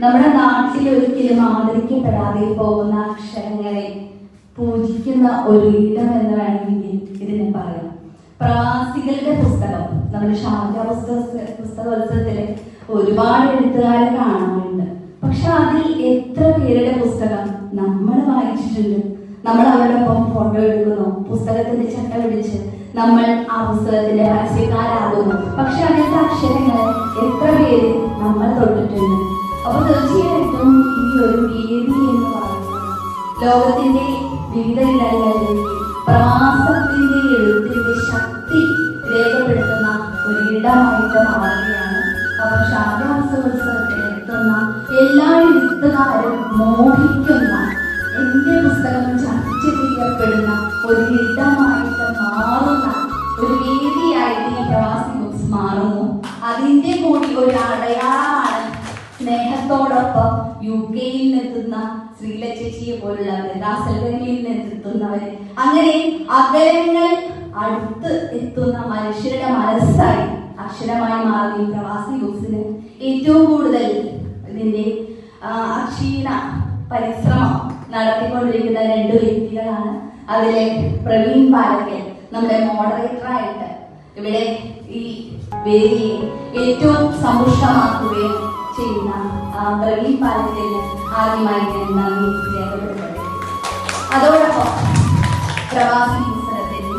നമ്മുടെ നാട്ടിൽ ഒരിക്കലും ആദരിക്കപ്പെടാതെ പോകുന്ന അക്ഷരങ്ങളെ പൂജിക്കുന്ന ഒരു ഇടം എന്ന് വേണമെങ്കിൽ ഇതിനെ പറയാം. പ്രവാസികളുടെ പുസ്തകം നമ്മുടെ ഷാർജ പുസ്തകോത്സവത്തില് ഒരുപാട് എഴുത്തുകാരെ കാണാറുണ്ട്. പക്ഷെ അതിൽ എത്ര പേരുടെ പുസ്തകം നമ്മൾ വായിച്ചിട്ടുണ്ട്? നമ്മൾ അവരോടൊപ്പം ഫോട്ടോ എടുക്കുന്നു, പുസ്തകത്തിന്റെ ചട്ട പിടിച്ച് നമ്മൾ ആ പുസ്തകത്തിന്റെ പരസ്യക്കാരാകുന്നു. പക്ഷെ അതിന്റെ അക്ഷരങ്ങൾ എത്ര പേര് നമ്മൾ തൊട്ടിട്ടുണ്ട്? അപ്പൊ തീർച്ചയായിട്ടും ഈ ഒരു വേദി എന്ന് പറയുന്നത് ലോകത്തിന്റെ വിവിധ ഇടങ്ങളിൽ പ്രവാസത്തിന്റെ എഴുത്തിന്റെ ശക്തി രേഖപ്പെടുത്തുന്ന ഒരു ഇടമായിട്ട് മാറുകയാണ്. അപ്പൊ ഷാർജ പുസ്തകോത്സവത്തിൽ എത്തുന്ന എല്ലാ എഴുത്തുകാരും മോഹിക്കുന്ന, എന്റെ പുസ്തകം ചർച്ച ചെയ്യപ്പെടുന്ന ഒരു ഇടമായിട്ട് മാറുന്ന ഒരു വേദിയായിട്ട് ഈ പ്രവാസി ബുക്സ് മാറുന്നു. അതിന്റെ കൂടി ഒരു അടയാളമാണ് സ്നേഹത്തോടൊപ്പം UK നിന്നെത്തുന്ന ശ്രീലച്ചേച്ചിയെ പോലുള്ള റാസൽഗനിയിൽ നിന്നെത്തുന്നവര്, അങ്ങനെ അകലങ്ങൾ അടുത്ത് എത്തുന്ന മനുഷ്യരുടെ മനസ്സായി അക്ഷരമായി മാറുന്ന ഈ പ്രവാസി ബുക്സിന് ഏറ്റവും കൂടുതൽ ഇതിന്റെ അക്ഷീണ പരിശ്രമം നടത്തിക്കൊണ്ടിരിക്കുന്ന 2 വ്യക്തികളാണ്. അതിലെ പ്രവീൺ പാലക്കൽ നമ്മുടെ മോഡറേറ്ററായിട്ട് ഇവിടെ ഈ വേദിയെ ഏറ്റവും സമ്പുഷ്ടമാക്കുകയും ചെയ്യുന്ന പ്രവീൺ പാലക്കലിന് ആദ്യമായി നന്ദി രേഖപ്പെടുത്തട്ടെ. അതോടൊപ്പം പ്രവാസി മത്സരത്തിന്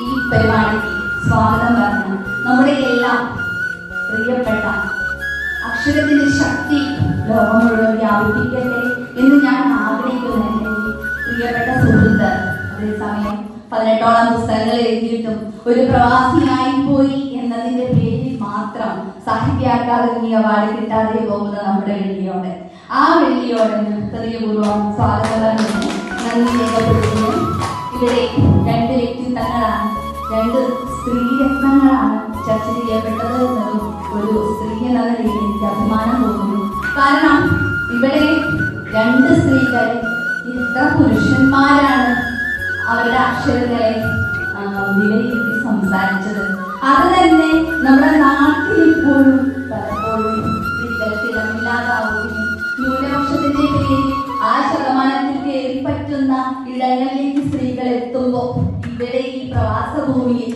ഈ പരിപാടിക്ക് സ്വാഗതം പറഞ്ഞ നമ്മുടെ എല്ലാം പ്രിയപ്പെട്ട അക്ഷരത്തിന്റെ ശക്തി ലോകം മുഴുവൻ വ്യാപിപ്പിക്കട്ടെ എന്ന് ഞാൻ ആഗ്രഹിക്കുന്ന എൻ്റെ പ്രിയപ്പെട്ട സുഹൃത്ത്, അതേസമയം 18ഓളം പുസ്തകങ്ങൾ എഴുതിയിട്ടും ഒരു പ്രവാസിയായി പോയി എന്നതിന്റെ പേരിൽ മാത്രം സാഹിത്യ അക്കാദമി അവാർഡ് കിട്ടാതെ പോകുന്ന നമ്മുടെ വെള്ളിയോട്, ആ വെള്ളിയോടിന് ഹൃദയപൂർവ്വം സ്വാഗതം നന്ദി രേഖപ്പെടുത്തുന്നു. ഇവിടെ 2 വ്യക്തിത്വങ്ങളാണ്, 2 സ്ത്രീരത്നങ്ങളാണ് ചർച്ച ചെയ്യപ്പെട്ടത് എന്നതും ഒരു സ്ത്രീ എന്ന നിലയിൽ എനിക്ക് അഭിമാനം തോന്നുന്നു. കാരണം ഇവിടെ 2 സ്ത്രീകൾ എത്ര പുരുഷന്മാരാണ് അവരുടെ അക്ഷരങ്ങളെ വിലയിരുത്തി സംസാരിച്ചത്. അത് തന്നെ നമ്മുടെ നാട്ടിൽ ഇപ്പോഴും പലപ്പോഴും സ്ത്രീകൾക്ക് ഇടമില്ലാതാവുകയും ന്യൂനപക്ഷത്തിന്റെ പേരിൽ ആ ശതമാനത്തിൽ കയറി പറ്റുന്ന ഇടങ്ങളിലേക്ക് സ്ത്രീകൾ എത്തുമ്പോൾ ഇവിടെ ഈ പ്രവാസ ഭൂമിയിൽ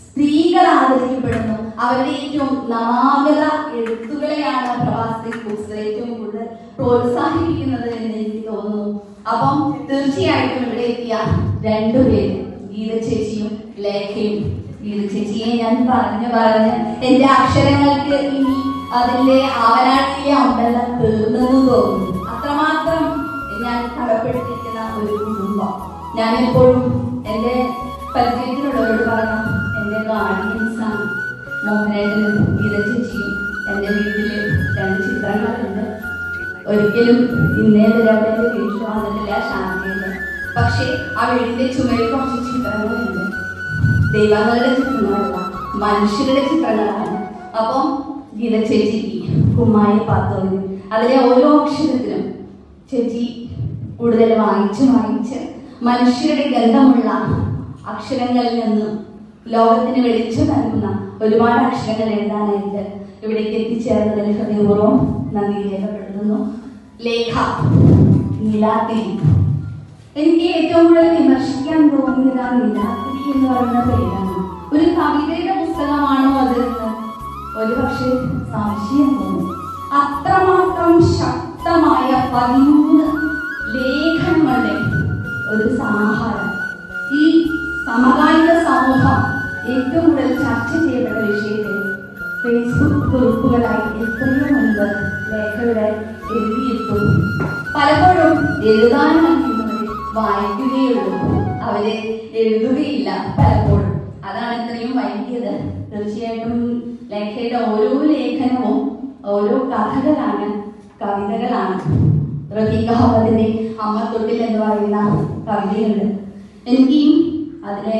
സ്ത്രീകൾ ആദരിക്കപ്പെടുന്നു. അവരുടെ ഏറ്റവും നവാഗത എഴുത്തുകളെയാണ് പ്രവാസി ബുക്സ് ഏറ്റവും കൂടുതൽ പ്രോത്സാഹിപ്പിക്കുന്നത് എന്ന് എനിക്ക് തോന്നുന്നു. അപ്പം തീർച്ചയായിട്ടും ഇവിടെ എത്തിയ 2 പേര്, ഗീത ചേച്ചിയും ലേഖയും. ഗീത ചേച്ചിയെ ഞാൻ പറഞ്ഞ് എന്റെ അക്ഷരങ്ങൾക്ക് ഇനി അതിന്റെ ആവനാട്ടിലെ അമ്പലം തീർന്നെന്ന് തോന്നുന്നു. അത്രമാത്രം ഞാൻ കടപ്പെട്ടിരിക്കുന്ന ഒരു കുടുംബം. ഞാനെപ്പോഴും എന്റെ പരിചയത്തിലുള്ളവരോട് പറഞ്ഞു, എന്റെ ഗാർഡിയൻസാണ് മോഹനേട്ടനും ഗീത ചേച്ചിയും. എന്റെ വീട്ടില് 2 ചിത്രങ്ങളുണ്ട്. ഒരിക്കലും ഇന്നേ വരെ അവിടെ വീട്ടിൽ വന്നിട്ടില്ല ശാന്തിയുണ്ട്. പക്ഷെ ആ വീടിന്റെ ചുമരിൽ കുറച്ച് ചിത്രങ്ങളുണ്ട്. ദൈവങ്ങളുടെ ചിത്രങ്ങളല്ല, മനുഷ്യരുടെ ചിത്രങ്ങളാണ്. അപ്പം ഗീത ചേച്ചിക്ക് കുമ്മായി പാത്തോന്ന് അതിലെ ഓരോ അക്ഷരത്തിലും ചേച്ചി കൂടുതൽ വായിച്ച് മനുഷ്യരുടെ ഗന്ധമുള്ള അക്ഷരങ്ങളിൽ നിന്നും ലോകത്തിന് വെളിച്ചം നൽകുന്ന ഒരുപാട് അക്ഷരങ്ങൾ എഴുതാനായിട്ട് ഇവിടേക്ക് എത്തിച്ചേർന്നതിന് ഹൃദയപൂർവ്വം നന്ദി രേഖപ്പെടുത്തുന്നു. ലേഖ നീലാത്തിരി. എനിക്ക് ഏറ്റവും കൂടുതൽ വിമർശിക്കാൻ തോന്നിയത് നീലാത്തിരി എന്ന് പറയുന്ന പേരാണ്. ഒരു കവിതയുടെ പുസ്തകമാണോ അതെന്ന് ഒരു പക്ഷേ സംശയം തോന്നും. അത്രമാത്രം ശക്തമായ 13 ലേഖനങ്ങളുടെ ഒരു സമാഹാരം. ഈ സമകാലിക സമൂഹം ഏറ്റവും കൂടുതൽ ചർച്ച ചെയ്യപ്പെട്ട വിഷയത്തിൽ ഫേസ്ബുക്ക് കുറിപ്പുകളായി എത്രയോ മുൻപ് ലേഖകരെ എഴുതിയെത്തും. പലപ്പോഴും എഴുതാനറിയുന്നവരെ വായിക്കുകയുള്ളൂ, അവരെ എഴുതുകയില്ല പലപ്പോഴും. അതാണ് ഇത്രയും വൈകിയത്. തീർച്ചയായിട്ടും ലേഖയുടെ ഓരോ ലേഖനവും ഓരോ കഥകളാണ്, കവിതകളാണ്. റഫീഖ അഹമ്മദിന്റെ അമ്മത്തൊട്ടിൽ എന്ന് പറയുന്ന കവിതയുണ്ട്. എനിക്ക് അതിലെ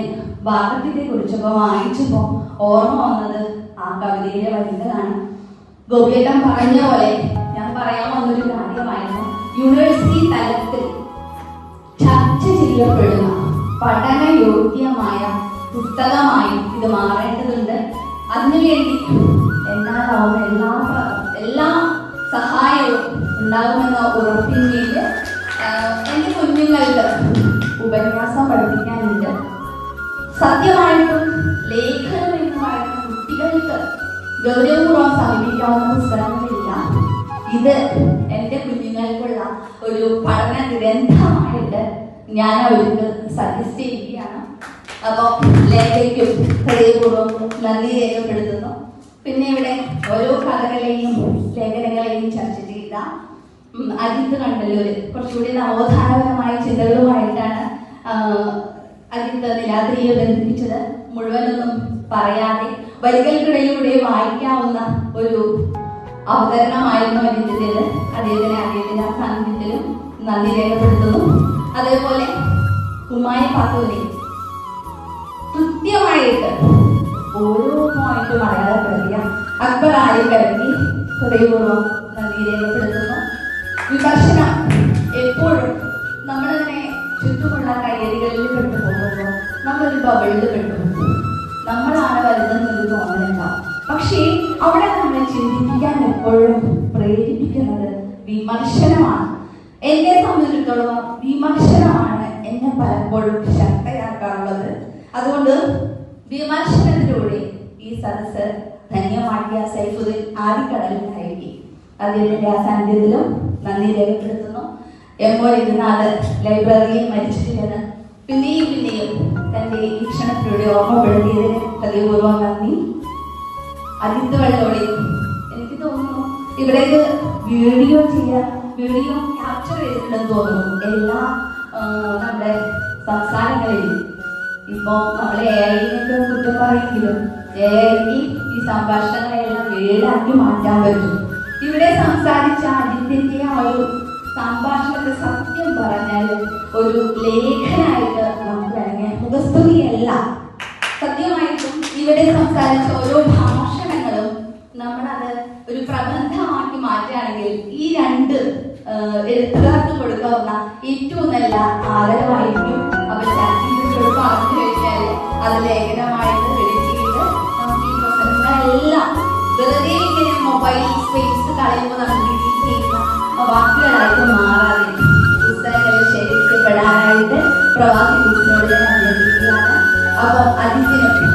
ഭാഗത്തെ കുറിച്ചപ്പോ വായിച്ചപ്പോ ഓർമ്മ വന്നത് ആ കവിതയിലെ വരികളാണ്. ഗോപിയേട്ടൻ പറഞ്ഞ പോലെ ഞാൻ പറയാൻ വന്നൊരു കാര്യമായിരുന്നു, യൂണിവേഴ്സിറ്റി തലത്തിൽ ചർച്ച ചെയ്യപ്പെടുന്ന പഠനയോഗ്യമായ പുസ്തകമായി ഇത് മാറേണ്ടതുണ്ട്. അതിനുവേണ്ടി എന്താണാവുന്ന എല്ലാ സഹായവും ഉണ്ടാകുമെന്ന ഉറപ്പിന്മേൽ എൻ്റെ കുഞ്ഞുങ്ങൾക്ക് ഉപന്യാസം പഠിപ്പിക്കാനുണ്ട്. സത്യമായിട്ടും ലേഖനം എന്ന് പറയുന്ന കുട്ടികൾക്ക് ഗൗരവപൂർവ്വം സമീപിക്കാവുന്ന പുസ്തകങ്ങളില്ല. ഇത് എൻ്റെ കുഞ്ഞുങ്ങൾക്കുള്ള ഒരു പഠന ഗ്രന്ഥമായിട്ട് ഞാൻ അവർക്ക് സജസ്റ്റ് ചെയ്യുകയാണ്. അപ്പോൾ ലേഖയ്ക്കും ഹൃദയപൂർവ്വം നന്ദി രേഖപ്പെടുത്തുന്നു. പിന്നെ ഇവിടെ ഓരോ കഥകളെയും ലേഖനങ്ങളെയും ചർച്ച ചെയ്ത അജിത്ത് കണ്ടല്ലൂർ കുറച്ചുകൂടി നവോത്ഥാനപരമായ ചിന്തകളുമായിട്ടാണ് അജിത്ത് നിലാദ്രിയെ ബന്ധിപ്പിച്ചത്. മുഴുവനൊന്നും പറയാതെ വരികൾക്കിടയിലൂടെ വായിക്കാവുന്ന ഒരു അവതരണമായിരുന്നു അജിത്തിൻ്റെത്. അദ്ദേഹത്തിന്റെ സാന്നിധ്യത്തിലും നന്ദി രേഖപ്പെടുത്തുന്നു. അതേപോലെ കുമ്മായി പാത്തൂരെ കൃത്യമായിട്ട് ഓരോ പോയിന്റും അടയാളപ്പെടുത്തിയ അക്ബർ ആലിക്കരയ്ക്ക് ഹൃദയപൂർവ്വം നന്ദി രേഖപ്പെടുത്തുന്നു. വിമർശനം എപ്പോഴും നമ്മളിങ്ങനെ ചുറ്റുമുള്ള കയ്യടികളിൽ പെട്ടുപോകുമ്പോൾ നമ്മളൊരു ബബിളിൽ പെട്ടുപോകും. നമ്മളാണ് വരുന്നതെന്നൊരു തോന്നലുണ്ടാവും. പക്ഷേ അവിടെ നമ്മൾ ചിന്തിപ്പിക്കാൻ എപ്പോഴും പ്രേരിപ്പിക്കുന്നത് വിമർശനമാണ്. എന്നെ സംബന്ധിച്ചിടത്തോളം വിമർശനമാണ് എന്നെ പലപ്പോഴും ശക്തയാക്കാറുള്ളത്. അതുകൊണ്ട് വിമർശനത്തിലൂടെ ഈ സദസ്സ് ധന്യമാക്കിയ സൈഫുദ്ദീൻ ആദിക്കടലിനായിരിക്കും അദ്ദേഹത്തിന്റെ ആ സാന്നിധ്യത്തിലും നന്ദി രേഖപ്പെടുത്തുന്നു. എമ്മോ ഇരുന്നാട് ലൈബ്രറിയിൽ മരിച്ചിട്ടില്ലെന്ന് പിന്നെയും തന്റെ വീക്ഷണത്തിലൂടെ ഓർമ്മപ്പെടുത്തിയതിന് ഹൃദയപൂർവ്വം നന്ദി. അജിത്ത് വെള്ളോളി എനിക്ക് തോന്നുന്നു ഇവിടേക്ക് വീഡിയോ ക്യാപ്ചർ ചെയ്തിട്ടുണ്ടെന്ന് തോന്നുന്നു എല്ലാ നമ്മുടെ സംസാരങ്ങളിലും. ഇപ്പോൾ നമ്മൾ AI-നെയൊക്കെ കുറ്റം പറയെങ്കിലും AI-ക്ക് ഈ സംഭാഷണങ്ങളെല്ലാം വീടാക്കി മാറ്റാൻ പറ്റും. ഇവിടെ സംസാരിച്ച അജിത്തിന്റെ ആ ഒരു സംഭാഷണത്തെ സത്യം പറഞ്ഞാൽ ഒരു ലേഖനായിട്ട് നമുക്ക് വേണമെങ്കിൽ മുഖസ്തുതിയല്ല, സത്യമായിട്ടും ഇവിടെ സംസാരിച്ച ഓരോ ഭാഷണങ്ങളും നമ്മളത് ഒരു പ്രബന്ധമാക്കി മാറ്റുകയാണെങ്കിൽ ഈ രണ്ട് എഴുത്തുകാർക്ക് കൊടുക്കാവുന്ന ഏറ്റവും നല്ല ആദരവായിരിക്കും. അപ്പോൾ ചാറ്റിനോട് പറഞ്ഞു കഴിഞ്ഞാൽ അത് ലേഖനമായിട്ട് റെഡി ചെയ്ത് നമുക്ക് ഈ പ്രസംഗങ്ങളെല്ലാം വെറുതെ ഇങ്ങനെ മൊബൈൽ സ്പേസ് കളയുമ്പോൾ നമ്മൾ ഡിലീറ്റ് ചെയ്യുന്ന വാക്കുകളായിട്ട് മാറാതെ പുസ്തകങ്ങളിൽ ശേഖരിക്കപ്പെടാനായിട്ട് പ്രവാസി ബുക്സിനോട് ഞാൻ അഭ്യർത്ഥിക്കുകയാണ്. അപ്പോൾ അതിന്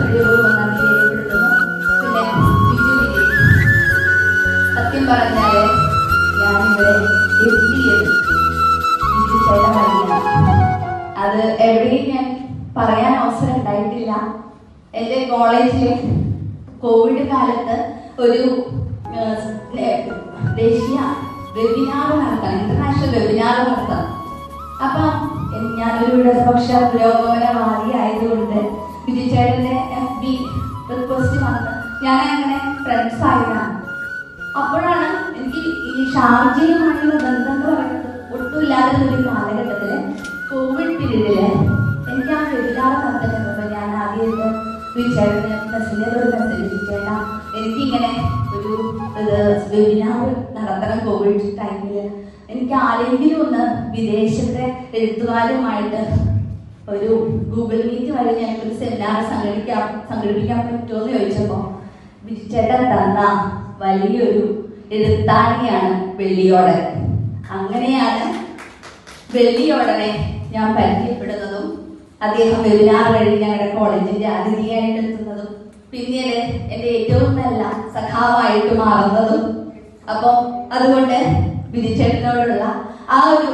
കഴിവുപൂർവ്വം നന്ദി രേഖപ്പെടുത്തുന്നു. പിന്നെ സത്യം പറഞ്ഞാൽ ഞാനിവിടെ എത്തിയത് അത് എവിടെയും ഞാൻ പറയാൻ അവസരം ഉണ്ടായിട്ടില്ല. എൻ്റെ കോളേജിലെ കോവിഡ് കാലത്ത് ഒരു ദേശീയ വെബിനാർ നടത്താം, ഇന്റർനാഷണൽ വെബിനാർ നടത്താം. അപ്പം ഞാനൊരു ഇടതുപക്ഷ പുരോഗമനവാദി ആയതുകൊണ്ട് വിജയചേട്ടൻ്റെ FB റിക്വസ്റ്റ് വന്ന് ഞാൻ അങ്ങനെ ഫ്രണ്ട്സ് ആയതാണ്. അപ്പോഴാണ് എനിക്ക് ഈ ഷാർജയുമായുള്ള ബന്ധം എന്ന് പറയുന്നത് ഒട്ടുമില്ലാത്ത ഒരു കാലഘട്ടത്തിൽ കോവിഡ് പീരീഡില് എനിക്ക് ആ വെബിനാർ നടത്തുന്നത് ഞാൻ ആദ്യമായിട്ട് വിജയചേട്ടന് മെസ്സേജ് ചേട്ടാ എനിക്കിങ്ങനെ ഒരു വെബിനാർ നടത്തണം കോവിഡ് ടൈമിൽ, എനിക്ക് ആരെങ്കിലും ഒന്ന് വിദേശത്തെ എഴുത്തുകാരുമായിട്ട് ഒരു ഗൂഗിൾ മീറ്റ് വഴി ഞങ്ങൾക്കൊരു സെമിനാർ സംഘടിപ്പിക്കാൻ പറ്റുമോ എന്ന് ചോദിച്ചപ്പോൾ വിജയചേട്ടൻ തന്ന വലിയൊരു എഴുത്താണിയാണ് വെള്ളിയോടൻ. അങ്ങനെയാണ് വെള്ളിയോടനെ ഞാൻ പരിചയപ്പെടുന്നതും അദ്ദേഹം വെബിനാർ വഴി ഞങ്ങളുടെ കോളേജിന്റെ അതിഥിയായിട്ട് എത്തുന്നതും പിന്നീട് എൻ്റെ ഏറ്റവും നല്ല സഖാവായിട്ട് മാറുന്നതും. അപ്പം അതുകൊണ്ട് വിധിച്ചേട്ടനോടുള്ള ആ ഒരു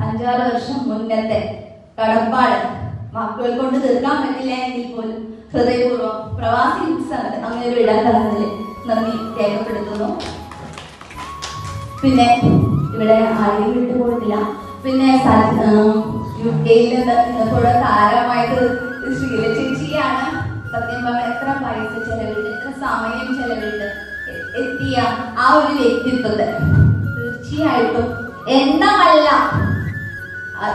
5-6 വർഷം മുന്നത്തെ കടപ്പാട് വാക്കുകൾ കൊണ്ട് തീർക്കാൻ പറ്റില്ല എങ്കിൽ പോലും ഹൃദയപൂർവ്വം പ്രവാസി ഉത്സവം അങ്ങനെ ഒരു ഇടത്തലത്തിൽ നന്ദി രേഖപ്പെടുത്തുന്നു. പിന്നെ ഇവിടെ ആരെയും വിട്ടുപോയിട്ടില്ല. പിന്നെ UK-യിൽ ഇന്നത്തോടെ താരമായിട്ട് ശ്രീല ചേച്ചിയാണ്. സത്യം പറഞ്ഞാൽ എത്ര പൈസ ചെലവിട്ട് എത്ര സമയം ചെലവിട്ട് എത്തിയ ആ ഒരു വ്യക്തിത്വത്തെ തീർച്ചയായിട്ടും എണ്ണമല്ല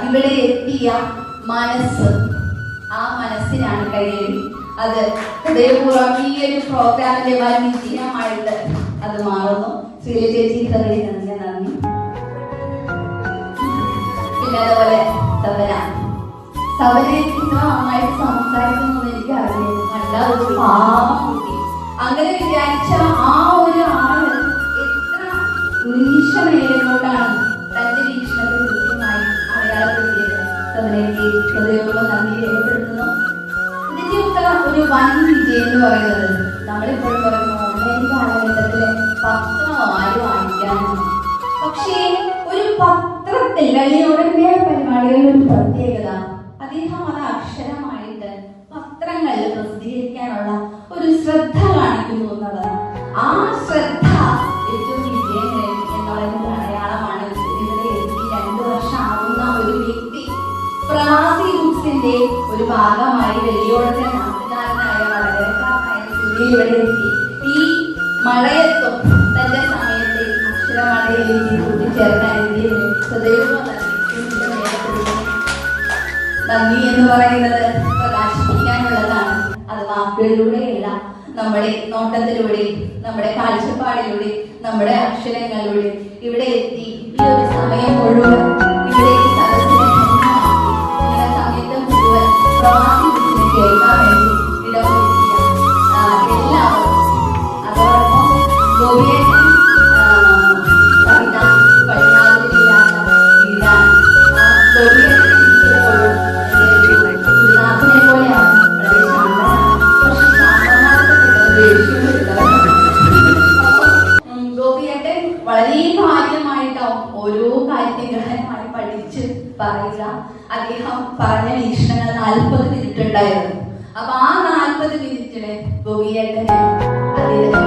ഇവിടെ എത്തിയ മനസ്സ്, ആ മനസ്സിനാണ് കയ്യേറി. അത് ഹൃദയപൂർവ്വം ഈ ഒരു പ്രോഗ്രാമിന്റെ വൻ വിജയമായിട്ട് അത് മാറുന്നു. ശ്രീല ചേച്ചി ഹൃദയ നന്ദി. പിന്നെ അതുപോലെ സവനെ നന്നായിട്ട് സംസാരിക്കുന്നു എനിക്ക് അറിയാം. നല്ല ഒരു പാവം കുട്ടി. അങ്ങനെ വിചാരിച്ച ആ ഒരു ആള് എത്ര നിമിഷ നേരങ്ങോട്ടാണ് പറയുന്നത് നമ്മളിപ്പോഴും പറയുന്നു ഓൺലൈൻ കാലഘട്ടത്തില് പത്രം ആര് വായിക്കാനാണ്. പക്ഷേ ഒരു പത്രത്തിൽ വെള്ളിയോടന്റെ പരിപാടികളുടെ ഒരു പ്രത്യേകത, അദ്ദേഹം അത് അക്ഷരമായിട്ട് പത്രങ്ങളിൽ പ്രസിദ്ധീകരിക്കാനുള്ള ഒരു ശ്രദ്ധ കാണിക്കുന്നു എന്നുള്ളതാണ്. ആ ശ്രദ്ധ ഏറ്റവും വിജയം എന്നുള്ളതിന്റെ അടയാളമാണ്. ഇവിടെ എത്തി 2 വർഷം ആകുന്ന ഒരു വ്യക്തി പ്രവാസി ബുക്സിന്റെ ഒരു ഭാഗമായി വെള്ളിയോടന്റെ നാട്ടുകാരനായ വടകരക്കാരനായ സുനിൽ ഇവിടെ എത്തി. ഈ മഴയത്തും തന്റെ സമയത്തെ അക്ഷരമഴയിലേക്ക് കൂട്ടിച്ചേർക്കാൻ നന്ദി എന്ന് പറയുന്നത് പ്രകാശിപ്പിക്കാനുള്ളതാണ്. അത് വാക്കുകളിലൂടെയല്ല, നമ്മുടെ നോട്ടത്തിലൂടെ, നമ്മുടെ കാഴ്ചപ്പാടിലൂടെ, നമ്മുടെ അക്ഷരങ്ങളിലൂടെ ഇവിടെ എത്തി ഈ ഒരു സമയം മുഴുവൻ ഇവിടെ ഈ സദസ്സിനെ നിങ്ങളുടെ സമയത്ത് മുഴുവൻ പ്രവാസി കേൾക്കാൻ വേണ്ടി ഇടമൊരുക്കിയ എല്ലാവരും, അതോടൊപ്പം ഗോപിയേട്ടൻ കവിത പഠിക്കാതിരില്ലാത്ത എഴുതാൻ ഗോപിയേട്ടൻ ഗുരുനാഥനെ പോലെയാണ്. വളരെ ശാന്തനാണ്. പക്ഷെ ഗോപിയേട്ടൻ വളരെ കാര്യമായിട്ടാവും ഓരോ കാര്യത്തെ ഗ്രഹണമായി പഠിച്ച് പറയുക. അദ്ദേഹം പറഞ്ഞ വീക്ഷണങ്ങൾ 40 മിനിറ്റ് ഉണ്ടായിരുന്നു. അപ്പൊ ആ 40 മിനിറ്റില് ഗോപിയേട്ടന് അദ്ദേഹത്തിന്